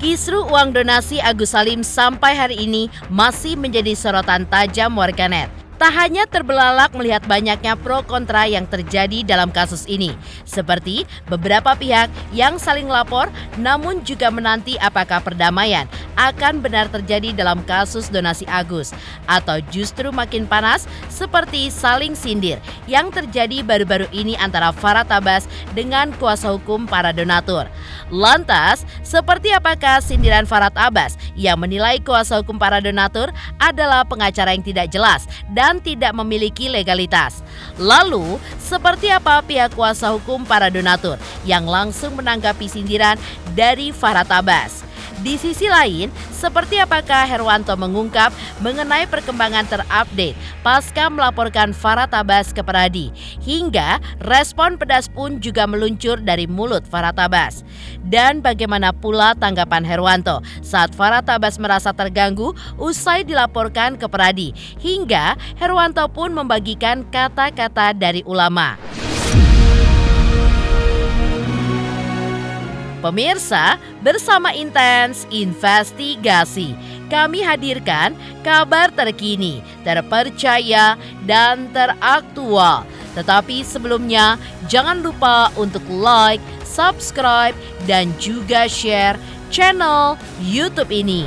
Kisru uang donasi Agus Salim sampai hari ini masih menjadi sorotan tajam warganet. Tak hanya terbelalak melihat banyaknya pro kontra yang terjadi dalam kasus ini, seperti beberapa pihak yang saling lapor, namun juga menanti apakah perdamaian akan benar terjadi dalam kasus donasi Agus, atau justru makin panas seperti saling sindir yang terjadi baru-baru ini antara Farhad Abbas dengan kuasa hukum para donatur. Lantas, seperti apakah sindiran Farhad Abbas yang menilai kuasa hukum para donatur adalah pengacara yang tidak jelas dan tidak memiliki legalitas? Lalu, seperti apa pihak kuasa hukum para donatur yang langsung menanggapi sindiran dari Farhad Abbas? Di sisi lain, seperti apakah Herwanto mengungkap mengenai perkembangan terupdate pasca melaporkan Farhad Abbas ke Peradi, hingga respon pedas pun juga meluncur dari mulut Farhad Abbas. Dan bagaimana pula tanggapan Herwanto saat Farhad Abbas merasa terganggu usai dilaporkan ke Peradi, hingga Herwanto pun membagikan kata-kata dari ulama. Pemirsa, bersama Intens Investigasi, kami hadirkan kabar terkini, terpercaya, dan teraktual. Tetapi sebelumnya, jangan lupa untuk like, subscribe, dan juga share channel YouTube ini.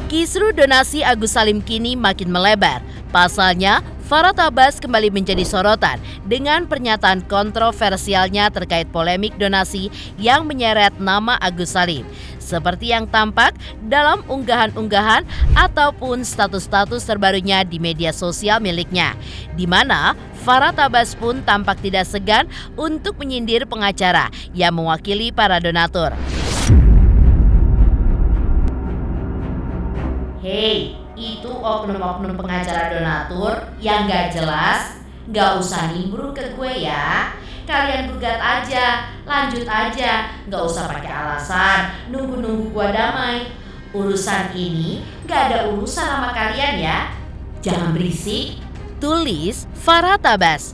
Kisru donasi Agus Salim kini makin melebar. Pasalnya, Farhad Abbas kembali menjadi sorotan dengan pernyataan kontroversialnya terkait polemik donasi yang menyeret nama Agus Salim. Seperti yang tampak dalam unggahan-unggahan ataupun status-status terbarunya di media sosial miliknya, di mana Farhad Abbas pun tampak tidak segan untuk menyindir pengacara yang mewakili para donatur. Hei, itu oknum-oknum pengacara donatur yang gak jelas, gak usah nimbrung ke gue ya. Kalian gugat aja, lanjut aja, gak usah pakai alasan, nunggu-nunggu gue damai. Urusan ini gak ada urusan sama kalian ya. Jangan berisik. Tulis Farhad Abbas.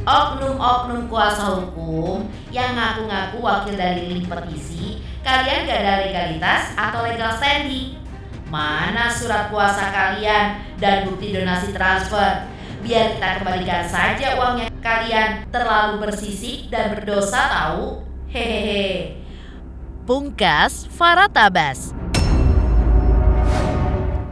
Oknum-oknum kuasa hukum yang ngaku-ngaku wakil dari link petisi, kalian gak ada legalitas atau legal standing. Mana surat kuasa kalian dan bukti donasi transfer? Biar kita kembalikan saja uangnya. Kalian terlalu bersisik dan berdosa tahu. Hehehe. Pungkas Farhad Abbas.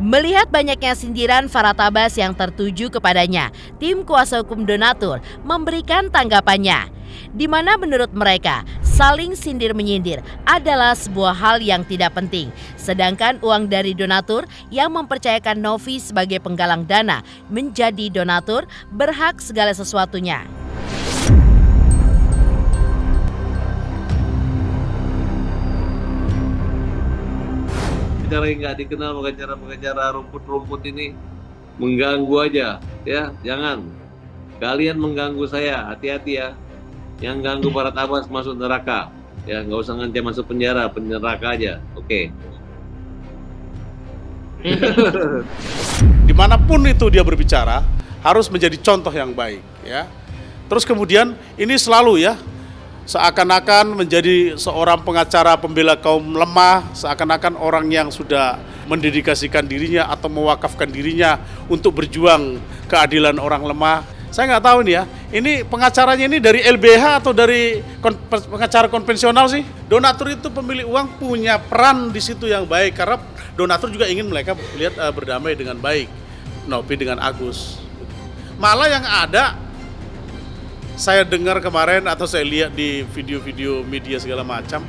Melihat banyaknya sindiran Farhad Abbas yang tertuju kepadanya, tim kuasa hukum donatur memberikan tanggapannya, di mana menurut mereka saling sindir-menyindir adalah sebuah hal yang tidak penting. Sedangkan uang dari donatur yang mempercayakan Novi sebagai penggalang dana menjadi donatur berhak segala sesuatunya. Pengacara yang nggak dikenal, pengacara rumput-rumput ini mengganggu aja, ya jangan. Kalian mengganggu saya, hati-hati ya. Yang ganggu Farhad Abbas masuk neraka, ya nggak usah nanti masuk penjara, neraka aja, oke. Dimanapun itu dia berbicara harus menjadi contoh yang baik, ya. Terus kemudian ini selalu ya, seakan-akan menjadi seorang pengacara pembela kaum lemah, seakan-akan orang yang sudah mendedikasikan dirinya atau mewakafkan dirinya untuk berjuang keadilan orang lemah. Saya nggak tahu nih ya, ini pengacaranya ini dari LBH atau dari pengacara konvensional sih. Donatur itu pemilik uang punya peran di situ yang baik, karena donatur juga ingin mereka lihat berdamai dengan baik, Novi dengan Agus. Malah yang ada, saya dengar kemarin atau saya lihat di video-video media segala macam.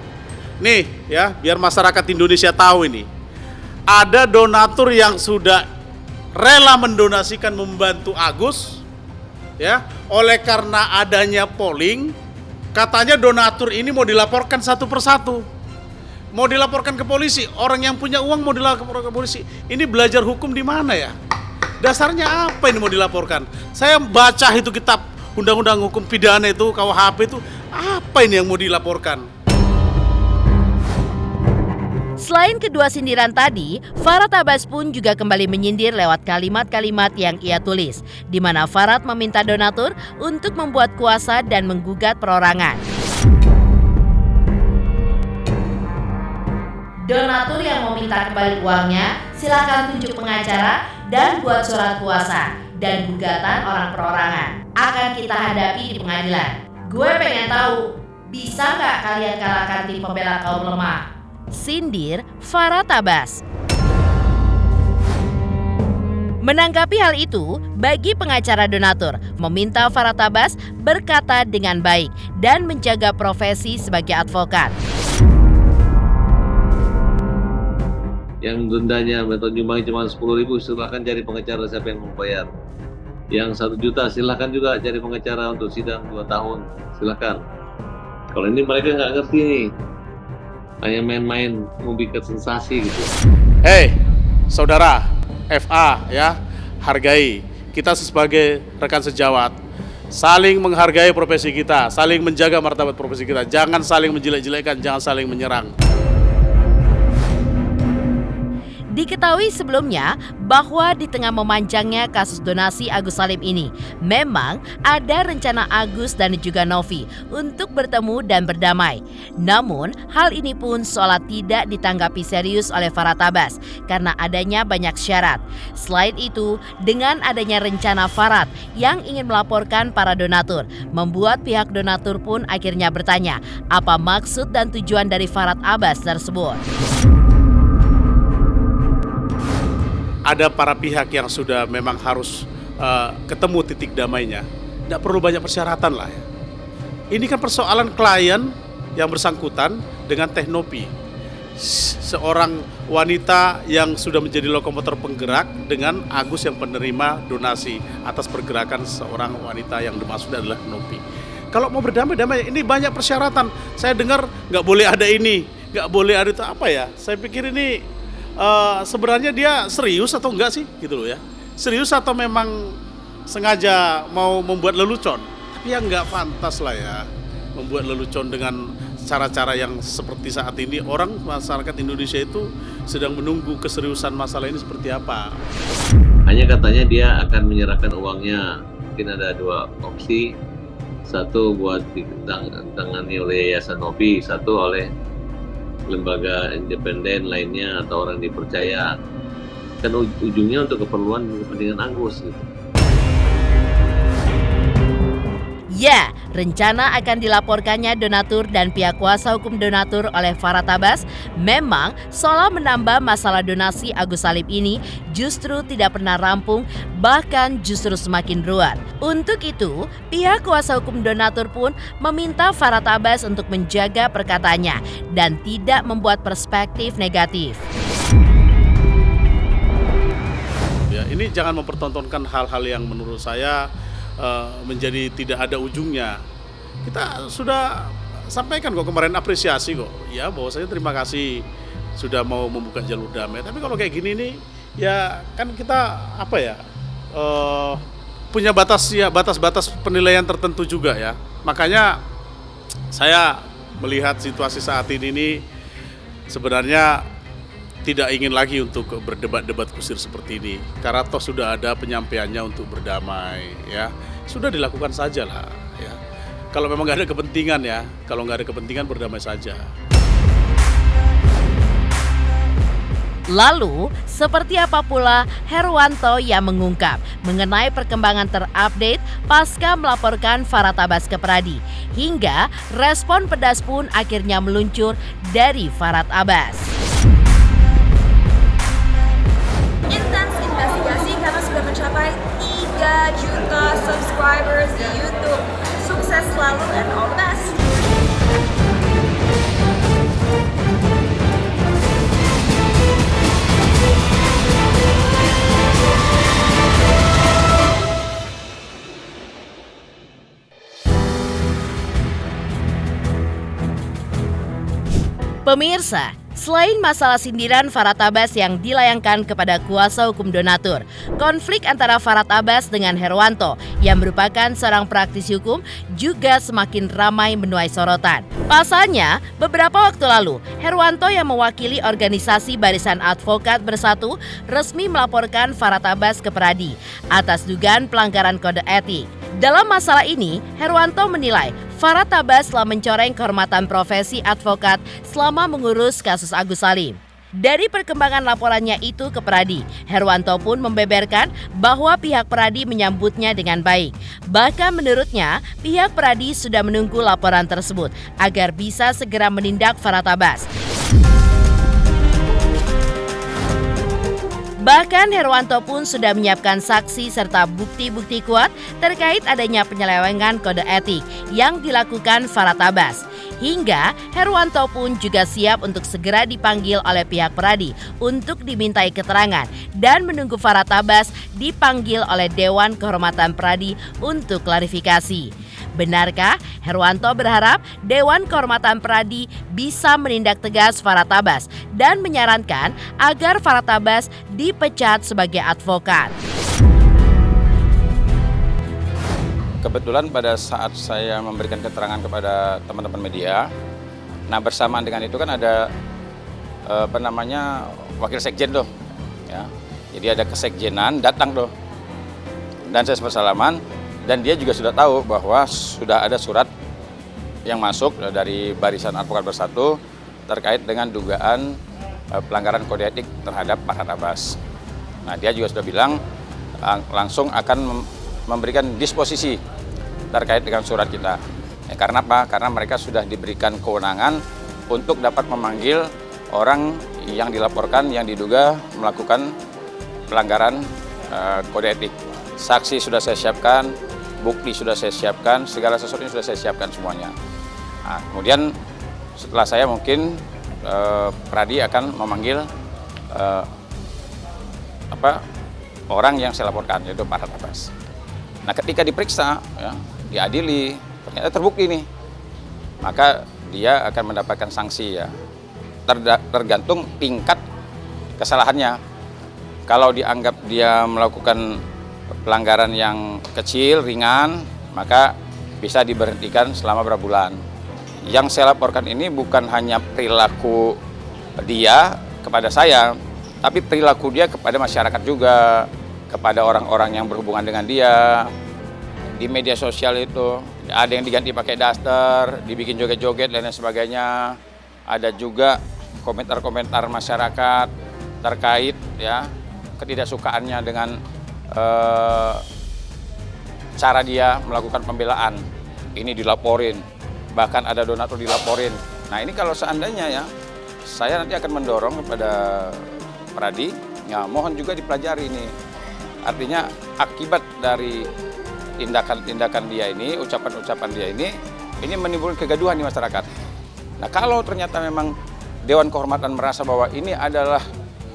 Nih ya, biar masyarakat Indonesia tahu ini. Ada donatur yang sudah rela mendonasikan membantu Agus, ya, oleh karena adanya polling, katanya donatur ini mau dilaporkan satu persatu. mau dilaporkan ke polisi, orang yang punya uang mau dilaporkan ke polisi. Ini belajar hukum di mana ya? Dasarnya apa ini mau dilaporkan? Saya baca itu kitab Undang-Undang Hukum Pidana itu, KUHP itu, apa ini yang mau dilaporkan? Selain kedua sindiran tadi, Farhad Abbas pun juga kembali menyindir lewat kalimat-kalimat yang ia tulis, di mana Farhad meminta donatur untuk membuat kuasa dan menggugat perorangan. Donatur yang mau minta kembali uangnya, silakan tunjuk pengacara dan buat surat kuasa dan gugatan orang perorangan. Akan kita hadapi di pengadilan. Gue pengen tahu, bisa nggak kalian kalahkan tim pembela kaum lemah? Sindir Farhad Abbas. Menanggapi hal itu, bagi pengacara donatur meminta Farhad Abbas berkata dengan baik dan menjaga profesi sebagai advokat. Yang dendanya atau nyumbang cuma 10.000, silahkan cari pengacara siapa yang mau bayar. Yang 1 juta silahkan juga cari pengacara untuk sidang 2 tahun, silahkan. Kalau ini mereka nggak ngerti nih, hanya main-main mau bikin sensasi gitu. Hei, saudara FA ya, hargai. Kita sebagai rekan sejawat, saling menghargai profesi kita, saling menjaga martabat profesi kita. Jangan saling menjelek-jelekkan, jangan saling menyerang. Diketahui sebelumnya bahwa di tengah memanjangnya kasus donasi Agus Salim ini, memang ada rencana Agus dan juga Novi untuk bertemu dan berdamai. Namun, hal ini pun seolah tidak ditanggapi serius oleh Farhad Abbas karena adanya banyak syarat. Selain itu, dengan adanya rencana Farhad yang ingin melaporkan para donatur, membuat pihak donatur pun akhirnya bertanya, apa maksud dan tujuan dari Farhad Abbas tersebut. Ada para pihak yang sudah memang harus ketemu titik damainya. Tidak perlu banyak persyaratan lah ya. Ini kan persoalan klien yang bersangkutan dengan Teknopi. Seorang wanita yang sudah menjadi lokomotor penggerak dengan Agus yang penerima donasi atas pergerakan seorang wanita yang dimaksud adalah Teknopi. Kalau mau berdamai-damai, ini banyak persyaratan. Saya dengar nggak boleh ada ini, nggak boleh ada itu apa ya. Saya pikir ini sebenarnya dia serius atau enggak sih gitu loh ya, serius atau memang sengaja mau membuat lelucon. Tapi ya enggak pantas lah ya membuat lelucon dengan cara-cara yang seperti saat ini. Orang masyarakat Indonesia itu sedang menunggu keseriusan masalah ini seperti apa. Hanya katanya dia akan menyerahkan uangnya, mungkin ada 2 opsi, satu buat ditangani oleh Yayasan Novi, satu oleh lembaga independen lainnya atau orang dipercaya. Kan ujungnya untuk kepentingan Agus gitu. Ya, rencana akan dilaporkannya donatur dan pihak kuasa hukum donatur oleh Farhad Abbas memang seolah menambah masalah donasi Agus Salim ini justru tidak pernah rampung, bahkan justru semakin ruwet. Untuk itu, pihak kuasa hukum donatur pun meminta Farhad Abbas untuk menjaga perkataannya dan tidak membuat perspektif negatif. Ya, ini jangan mempertontonkan hal-hal yang menurut saya menjadi tidak ada ujungnya. Kita sudah sampaikan kok kemarin, apresiasi kok ya, bahwa saya terima kasih sudah mau membuka jalur damai. Tapi kalau kayak gini nih ya kan kita apa ya, punya batas-batas penilaian tertentu juga ya. Makanya saya melihat situasi saat ini nih sebenarnya tidak ingin lagi untuk berdebat-debat kusir seperti ini, karena toh sudah ada penyampaiannya untuk berdamai ya, sudah dilakukan saja lah ya. Kalau memang nggak ada kepentingan ya, kalau nggak ada kepentingan berdamai saja. Lalu, seperti apa pula Herwanto yang mengungkap mengenai perkembangan terupdate pasca melaporkan Farhad Abbas ke Pradi, hingga respon pedas pun akhirnya meluncur dari Farhad Abbas. Intens investigasi karena sudah mencapai 3 juta subscribers di YouTube. Sukses selalu and all the best. Pemirsa, Selain masalah sindiran Farhad Abbas yang dilayangkan kepada kuasa hukum donatur, konflik antara Farhad Abbas dengan Herwanto yang merupakan seorang praktisi hukum juga semakin ramai menuai sorotan. Pasalnya, beberapa waktu lalu, Herwanto yang mewakili organisasi Barisan Advokat Bersatu resmi melaporkan Farhad Abbas ke Peradi atas dugaan pelanggaran kode etik. Dalam masalah ini, Herwanto menilai Farhad Abbas telah mencoreng kehormatan profesi advokat selama mengurus kasus Agus Salim. Dari perkembangan laporannya itu ke Peradi, Herwanto pun membeberkan bahwa pihak Peradi menyambutnya dengan baik. Bahkan menurutnya, pihak Peradi sudah menunggu laporan tersebut agar bisa segera menindak Farhad Abbas. Bahkan Herwanto pun sudah menyiapkan saksi serta bukti-bukti kuat terkait adanya penyelewengan kode etik yang dilakukan Farhad Abbas. Hingga Herwanto pun juga siap untuk segera dipanggil oleh pihak Peradi untuk dimintai keterangan dan menunggu Farhad Abbas dipanggil oleh Dewan Kehormatan Peradi untuk klarifikasi. Benarkah Herwanto berharap Dewan Kehormatan Peradi bisa menindak tegas Farhad Abbas dan menyarankan agar Farhad Abbas dipecat sebagai advokat? Kebetulan pada saat saya memberikan keterangan kepada teman-teman media, nah bersamaan dengan itu kan ada wakil sekjen tuh, ya. Jadi ada kesekjenan datang tuh, dan saya bersalaman. Dan dia juga sudah tahu bahwa sudah ada surat yang masuk dari Barisan Advokat Bersatu terkait dengan dugaan pelanggaran kode etik terhadap Farhad Abbas. Nah, dia juga sudah bilang langsung akan memberikan disposisi terkait dengan surat kita. Karena apa? Karena mereka sudah diberikan kewenangan untuk dapat memanggil orang yang dilaporkan yang diduga melakukan pelanggaran kode etik. Saksi sudah saya siapkan, bukti sudah saya siapkan, segala sesuatunya sudah saya siapkan semuanya. Nah, kemudian setelah saya mungkin Peradi akan memanggil orang yang saya laporkan, yaitu Farhad Abbas. Nah, ketika diperiksa, ya, diadili, ternyata terbukti nih, maka dia akan mendapatkan sanksi, ya. Tergantung tingkat kesalahannya. Kalau dianggap dia melakukan pelanggaran yang kecil, ringan, maka bisa diberhentikan selama berapa bulan. Yang saya laporkan ini bukan hanya perilaku dia kepada saya, tapi perilaku dia kepada masyarakat juga, kepada orang-orang yang berhubungan dengan dia. Di media sosial itu ada yang diganti pakai daster, dibikin joget-joget dan lain sebagainya. Ada juga komentar-komentar masyarakat terkait, ya, ketidaksukaannya dengan cara dia melakukan pembelaan. Ini dilaporin, bahkan ada donatur dilaporin. Nah, ini kalau seandainya, ya, saya nanti akan mendorong kepada Peradi, ya, mohon juga dipelajari ini. Artinya akibat dari tindakan-tindakan dia ini, ucapan-ucapan dia ini menimbulkan kegaduhan di masyarakat. Nah, kalau ternyata memang Dewan Kehormatan merasa bahwa ini adalah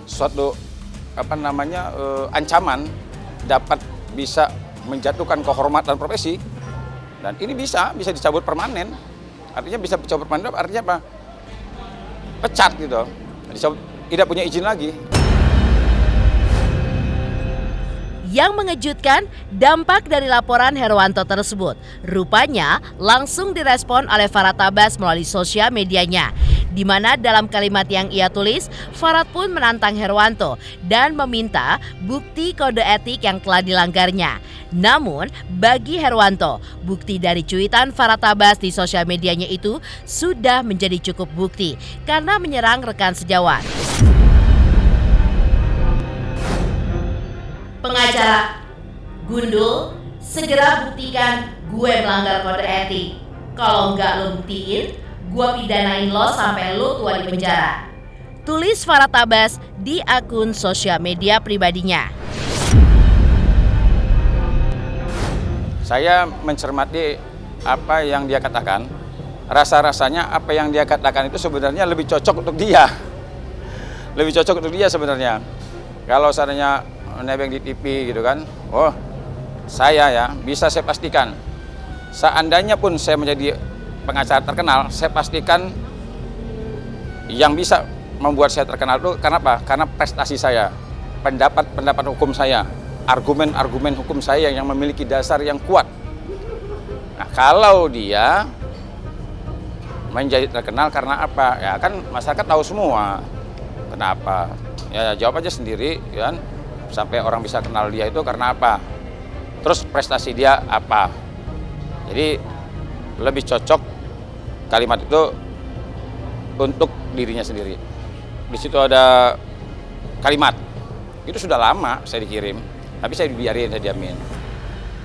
suatu ancaman dapat bisa menjatuhkan kehormatan profesi, dan ini bisa dicabut permanen. Artinya bisa dicabut permanen, artinya apa? Pecat gitu, dicabut, tidak punya izin lagi. Yang mengejutkan, dampak dari laporan Herwanto tersebut rupanya langsung direspon oleh Farhad Abbas melalui sosial medianya, di mana dalam kalimat yang ia tulis, Farhad pun menantang Herwanto dan meminta bukti kode etik yang telah dilanggarnya. Namun, bagi Herwanto, bukti dari cuitan Farhad Abbas di sosial medianya itu sudah menjadi cukup bukti karena menyerang rekan sejawat. Pengacara, Gundul, segera buktikan gue melanggar kode etik. Kalau enggak lo buktiin, gue pidanain lo sampai lo tua di penjara. Tulis Farhad Abbas di akun sosial media pribadinya. Saya mencermati apa yang dia katakan. Rasa-rasanya apa yang dia katakan itu sebenarnya lebih cocok untuk dia. Lebih cocok untuk dia sebenarnya. Kalau seandainya nebeng di TV gitu kan, oh saya, ya, bisa saya pastikan, seandainya pun saya menjadi pengacara terkenal, saya pastikan yang bisa membuat saya terkenal itu karena apa? Karena prestasi saya, pendapat hukum saya, argumen hukum saya yang memiliki dasar yang kuat. Nah, kalau dia menjadi terkenal karena apa? Ya kan masyarakat tahu semua. Kenapa? Ya jawab aja sendiri, kan? Sampai orang bisa kenal dia itu karena apa? Terus prestasi dia apa? Jadi lebih cocok kalimat itu untuk dirinya sendiri. Di situ ada kalimat, itu sudah lama saya dikirim, tapi saya dibiarin, saya diamin.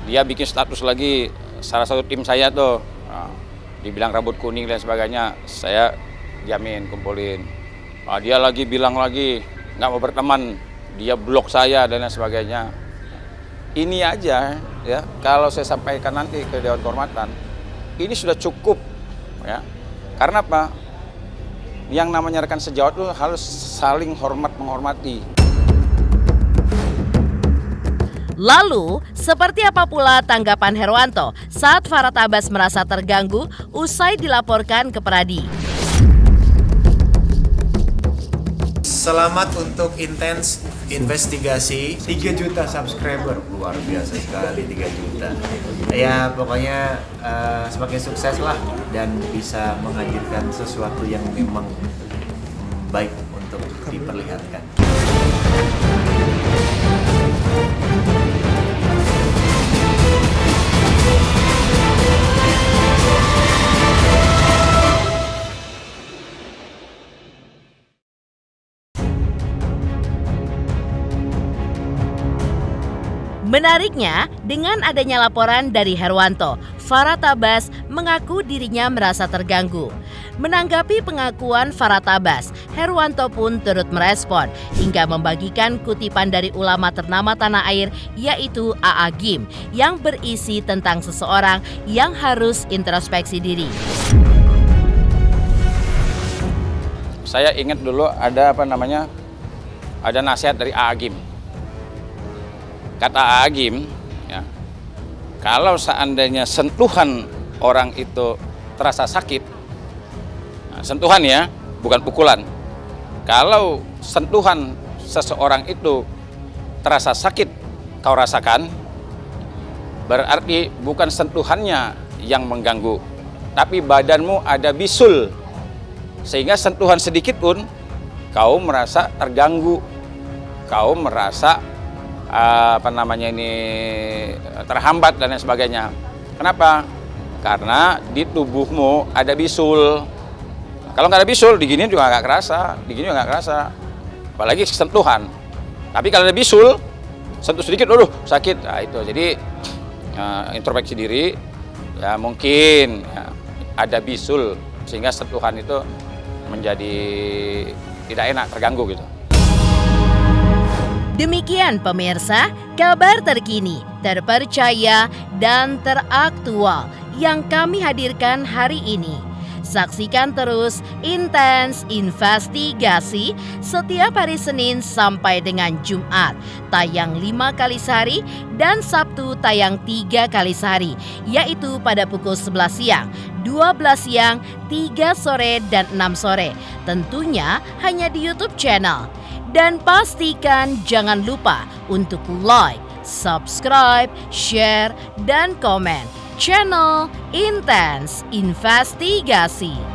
Dia bikin status lagi, salah satu tim saya tuh, dibilang rambut kuning dan sebagainya, saya diamin, kumpulin. Dia lagi bilang lagi, nggak mau berteman, dia blok saya dan lain sebagainya. Ini aja ya, kalau saya sampaikan nanti ke Dewan Kehormatan, ini sudah cukup ya. Karena apa? Yang namanya rekan sejawat itu harus saling menghormati. Lalu, seperti apa pula tanggapan Herwanto saat Farhad Abbas merasa terganggu usai dilaporkan ke Peradi? Selamat untuk intens investigasi. 3 juta subscriber, luar biasa sekali 3 juta. Ya pokoknya semakin sukses lah dan bisa menghadirkan sesuatu yang memang baik untuk diperlihatkan. Menariknya, dengan adanya laporan dari Herwanto, Farhad Abbas mengaku dirinya merasa terganggu. Menanggapi pengakuan Farhad Abbas, Herwanto pun turut merespon hingga membagikan kutipan dari ulama ternama tanah air yaitu A.A. Gim yang berisi tentang seseorang yang harus introspeksi diri. Saya ingat dulu ada ada nasihat dari A.A. Gim. Kata A.A. Gim, ya, kalau seandainya sentuhan orang itu terasa sakit, nah, sentuhan ya, bukan pukulan. Kalau sentuhan seseorang itu terasa sakit kau rasakan, berarti bukan sentuhannya yang mengganggu, tapi badanmu ada bisul, sehingga sentuhan sedikit pun kau merasa terganggu, kau merasa terhambat dan lain sebagainya. Kenapa? Karena di tubuhmu ada bisul. Kalau nggak ada bisul, diginiin juga nggak kerasa, diginiin juga nggak kerasa. Apalagi sentuhan. Tapi kalau ada bisul, sentuh sedikit, aduh sakit. Nah, itu. Jadi introspeksi diri, ya mungkin ya, ada bisul sehingga sentuhan itu menjadi tidak enak, terganggu gitu. Demikian pemirsa, kabar terkini, terpercaya, dan teraktual yang kami hadirkan hari ini. Saksikan terus Intens Investigasi setiap hari Senin sampai dengan Jumat, tayang 5 kali sehari dan Sabtu tayang 3 kali sehari, yaitu pada pukul 11 siang, 12 siang, 3 sore, dan 6 sore. Tentunya hanya di YouTube channel. Dan pastikan jangan lupa untuk like, subscribe, share, dan komen channel Intens Investigasi.